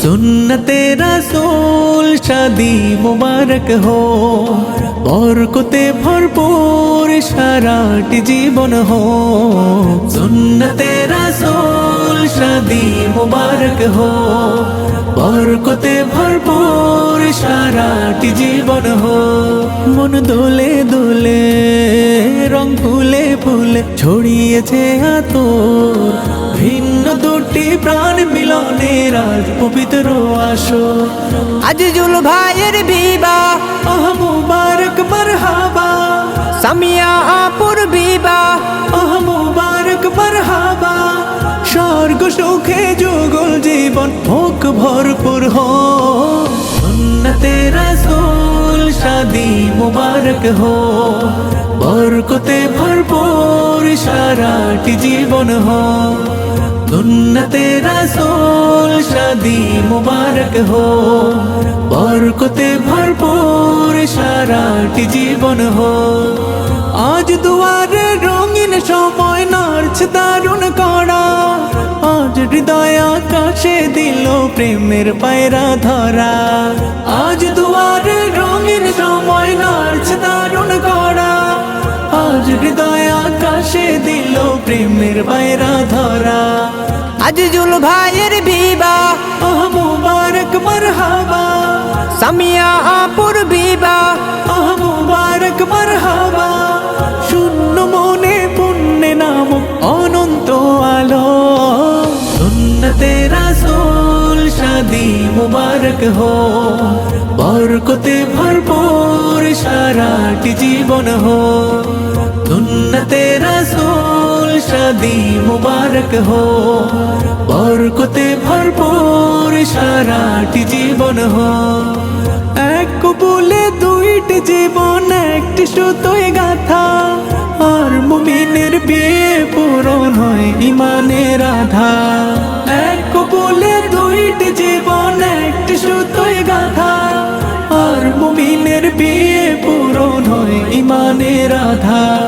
सुन्नते रसूल शादी मुबारक हो, बरकते भरपूर साराटी जीवन हो। सुन्नते रसूल शादी मुबारक हो, बरकते भरपूर साराटी जीवन हो। मन दोले दोले रंग फुले फुले ছড়িয়েছে আতর, ভিন্ন দুটি প্রাণ মিলনের আজ পবিত্র আসর। আজিজুল ভাইয়ের বিবাহ, আহ মুবারক মারহাবা, সামিয়া আপুর বিবাহ, আহ মুবারক মারহাবা। স্বর্গ সুখে যুগল জীবন হোক ভরপুর हो। सुन्नते रसूल शादी मुबारक हो, बरकते भरपूर साराटी जीवन हो। सुन्नते रसूल शादी मुबारक हो, बरकते भरपूर साराटी जीवन हो। आज दुआरे रंगीन समय नाच दारुण कड़ा, आज हृदय आकाशे दिल प्रेमेर पायरा धरा। आज दुआरे रंगीन समय नाच दारुण कड़ा, आज हृदय आकाशे दिल प्रेमेर पायरा धरा। আজিজুল ভাইয়ের বিবাহ, আহ মুবারক মারহাবা, সামিয়া আপুর বিবাহ, আহ মুবারক মারহাবা। শূন্য মনে পুণ্যে নাম অনন্ত আলো। সুন্নতে রাসূল শাদি মুবারক हो, বরকতে ভরপুর সারাটি জীবন हो। सुन्नते रसूल शादी मुबारक हो, बरकते भरपूर साराटी जीवन हो। एक कबूले दुईटी जीवन एकटी সুতোয় গাথা, আর মুমিনের বিয়ে পূরণ হয় ইমানের আধার। এক কবুলে দুইটি জীবন একটি সুতোয় গাথা, আর মুমিনের বিয়ে পূরণ হয় ইমানের আধার।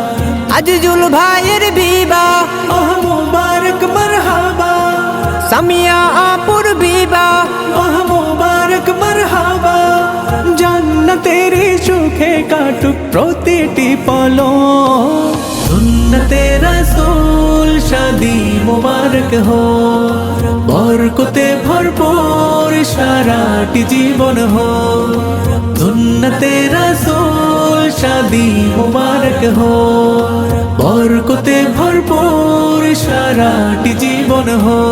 আজিজুল ভাইয়ের বিবাহ, আহ মুবারক মারহাবা, সামিয়া আপুর বিবাহ, আহ মুবারক মারহাবা। জান্নাতের সুখে কাটুক প্রতিটি পলক। সুন্নতে রাসূল শাদি মুবারক हो, বরকতে ভরপুর সারাটি জীবন हो। सुन्नते रसूल शादी मुबारक हो, बरकते भरपूर साराटी जीवन हो।